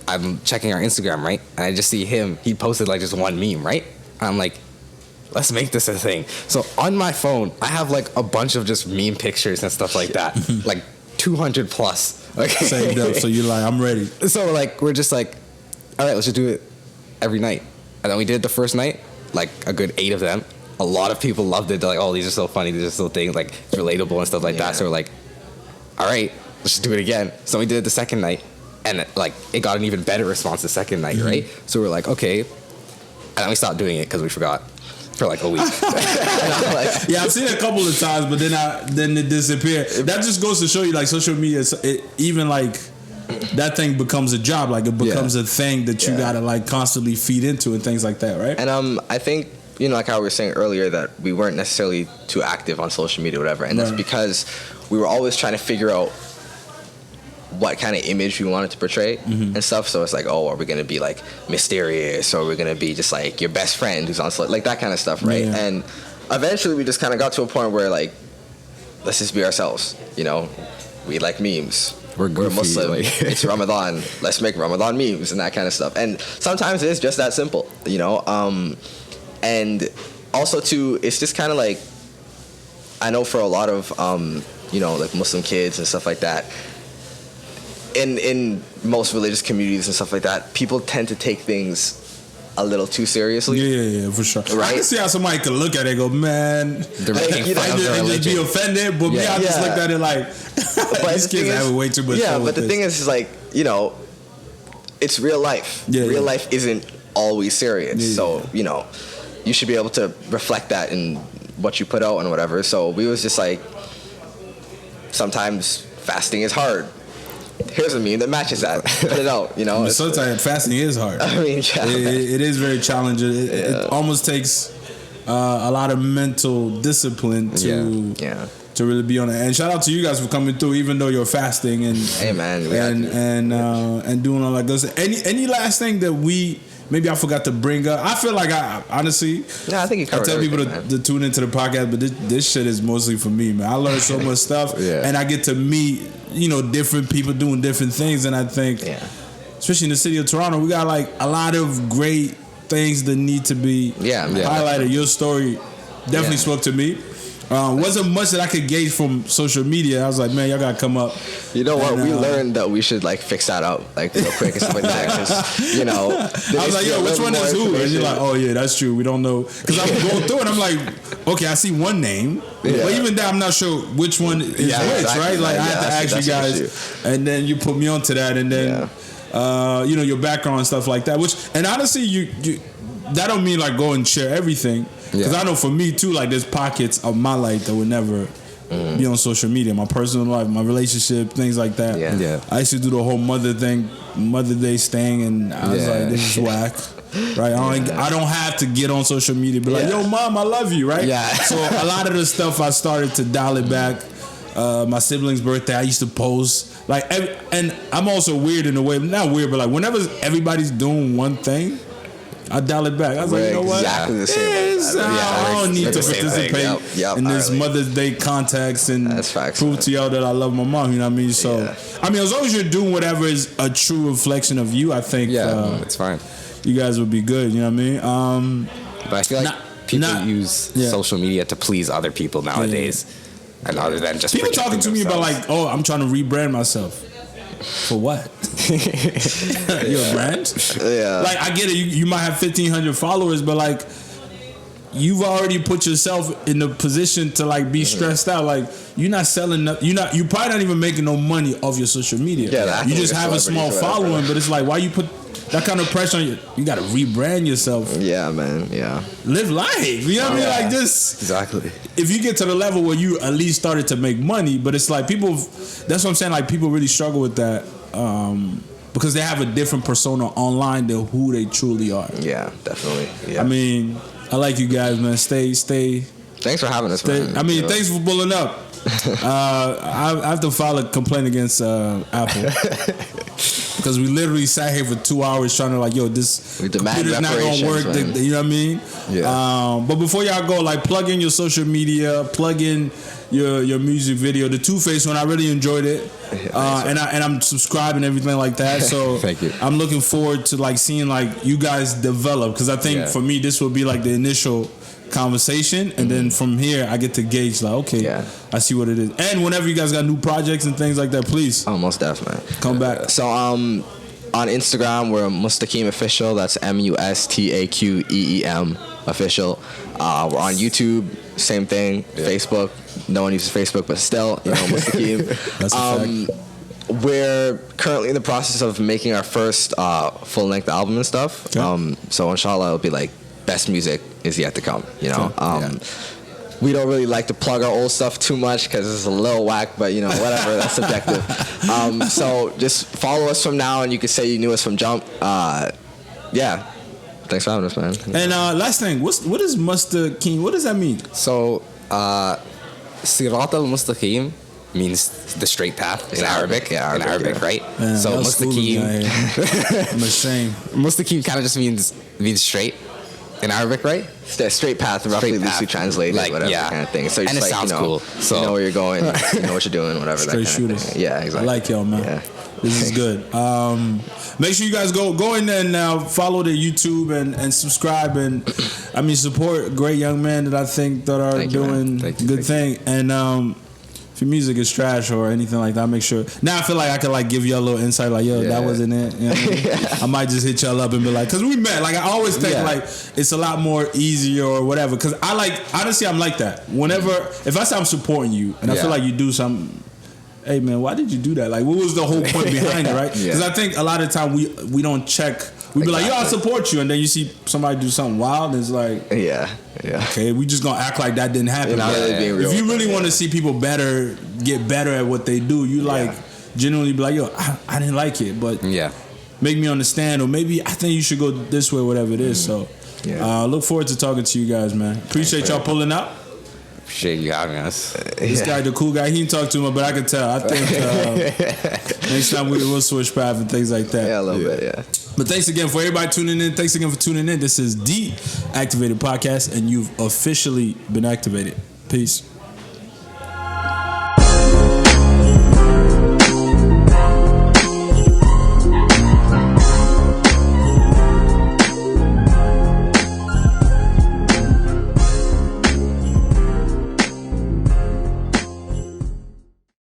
I'm checking our Instagram, right? And I just see him. He posted like just one meme, right? And I'm like, let's make this a thing. So on my phone, I have like a bunch of just meme pictures and stuff like that. Like 200 plus. Okay. Saved up. So you're like, I'm ready. So like we're just like, all right, let's just do it every night. And then we did it the first night, like a good 8 of them. A lot of people loved it. They're like, oh, these are so funny. These are so things like it's relatable and stuff like that. So we're like, all right, let's just do it again. So we did it the second night, and like it got an even better response the second night, right? So we're like, okay, and then we stopped doing it because we forgot for like a week. Yeah, I've seen it a couple of times, but then it disappeared. That just goes to show you, like, social media, even like that thing becomes a job. Like it becomes a thing that you gotta like constantly feed into and things like that, right? And I think, you know, like how we were saying earlier, that we weren't necessarily too active on social media or whatever, and that's because we were always trying to figure out what kind of image we wanted to portray and stuff. So it's like, oh, are we gonna be like mysterious, or are we gonna be just like your best friend who's on like that kind of stuff, right? And eventually we just kind of got to a point where like, let's just be ourselves, you know. We like memes. We're Muslim. Like. It's Ramadan. Let's make Ramadan memes and that kind of stuff. And sometimes it's just that simple, you know. And also too, it's just kind of like, I know for a lot of you know, like Muslim kids and stuff like that, in most religious communities and stuff like that, people tend to take things a little too seriously. Yeah, for sure. Right? I can see how somebody could look at it and go, man, they're making fun of their religion. And just be offended. But me, I just looked at it like, these kids are having way too much fun but the thing is like, you know, it's real life. Real life isn't always serious. So, you know, you should be able to reflect that in what you put out and whatever. So we was just like, sometimes fasting is hard. Here's a meme that matches that. Put it out, you know. Sometimes fasting is hard. I mean, it is very challenging. It almost takes a lot of mental discipline to really be on it. And shout out to you guys for coming through, even though you're fasting and hey man, and doing all that good stuff. Any last thing that maybe I forgot to bring up? I feel like I honestly, I think you covered I tell people man. to tune into the podcast, but this shit is mostly for me, man. I learned so much stuff, and I get to meet, you know, different people doing different things, and I think, especially in the city of Toronto, we got like a lot of great things that need to be highlighted. Your story definitely spoke to me. Wasn't much that I could gauge from social media. I was like, man, y'all gotta come up. You know what? We learned that we should like fix that up like real quick and stuff like that. 'Cause, you know, I was like, yo, which one is who? And you're like, oh yeah, that's true. We don't know, because I'm going through it. I'm like, okay, I see one name, but even that, I'm not sure which one is which. Exactly, right? Like I have to ask you guys, and then you put me onto that, and then you know, your background and stuff like that. Which, and honestly, you that don't mean like go and share everything. Because I know for me too, like there's pockets of my life that would never be on social media. My personal life, my relationship, things like that. I used to do the whole Mother's Day thing, and I was like, this is whack. Right? I don't have to get on social media, be like, yo, mom, I love you, right? So a lot of the stuff I started to dial it back. My sibling's birthday, I used to post like, and I'm also weird in a way, not weird, but like whenever everybody's doing one thing, I dial it back. I was like, you know what? Exactly the same. I don't need to participate in this Mother's Day context and prove to y'all that I love my mom. You know what I mean? So, I mean, as long as you're doing whatever is a true reflection of you, I think it's fine. You guys would be good. You know what I mean? But I feel like people use social media to please other people nowadays, and other than just people talking to me about like, oh, I'm trying to rebrand myself. For what? You're a brand? Like, I get it. You might have 1,500 followers, but like, you've already put yourself in the position to like be stressed out. Like, you're not selling. You're probably not even making no money off your social media. You just have a small following, but it's like, why you put that kind of pressure on you? You got to rebrand yourself. Yeah, man. Yeah. Live life. You know what I mean? Like this. Exactly. If you get to the level where you at least started to make money, but it's like people. That's what I'm saying. Like people really struggle with that because they have a different persona online than who they truly are. Yeah, definitely. Yeah. I mean, I like you guys, man. Stay. Thanks for having us, man. I mean, thanks for pulling up. I have to file a complaint against Apple. Because we literally sat here for 2 hours trying to like, yo, this computer's not gonna work. You know what I mean? But before y'all go, like, plug in your social media, plug in your music video, the Two-Face one. I really enjoyed it, and I'm subscribed and everything like that. So thank you. I'm looking forward to like seeing like you guys develop, because I think for me this will be like the initial conversation, and then from here I get to gauge like, okay, I see what it is. And whenever you guys got new projects and things like that, please, most definitely come back. So on Instagram we're Mustaqeem Official. That's MUSTAQEEM Official. We're on YouTube, same thing. Facebook, no one uses Facebook, but still, Mustaqeem. That's a fact. We're currently in the process of making our first full-length album and stuff. Okay. So inshallah it'll be like best music is yet to come, We don't really like to plug our old stuff too much because it's a little whack, but whatever, that's subjective. So just follow us from now, and you can say you knew us from jump. Thanks for having us, man. And last thing, what is Mustaqeem? What does that mean? So Sirat al-Mustaqeem means the straight path in Arabic. Yeah, in Arabic, right? Man, so Mustaqeem, I'm ashamed. Mustaqeem kind of just means straight in Arabic, right? Straight path, roughly loosely translated, like, whatever kind of thing. So and it sounds cool. So you know where you're going, you know what you're doing, whatever. Straight that kind of thing. Yeah, exactly. I like y'all, man. Yeah. This is good. Make sure you guys go in there now, follow the YouTube and subscribe, and support great young men that I think that are doing good thing. And if your music is trash or anything like that, make sure. Now I feel like I could like give you a little insight, like that wasn't it. You know what I mean? I might just hit y'all up and be like, because we met. Like I always think like it's a lot more easier or whatever. Because I like, honestly, I'm like that. Whenever if I say I'm supporting you and I feel like you do something. Hey man, why did you do that? Like, what was the whole point behind it, right? Because I think a lot of the time we don't check. We be like, yo, I support you, and then you see somebody do something wild, and it's like, okay, we just gonna act like that didn't happen. If you really want to see people get better at what they do, you like genuinely be like, yo, I didn't like it, but make me understand, or maybe I think you should go this way, whatever it is. So, look forward to talking to you guys, man. Appreciate y'all pulling up. Appreciate you having us. This guy, the cool guy, he didn't talk too much, but I can tell. I think next time we'll switch paths and things like that. Yeah, a little bit, But thanks again for everybody tuning in. Thanks again for tuning in. This is the Activated Podcast, and you've officially been activated. Peace.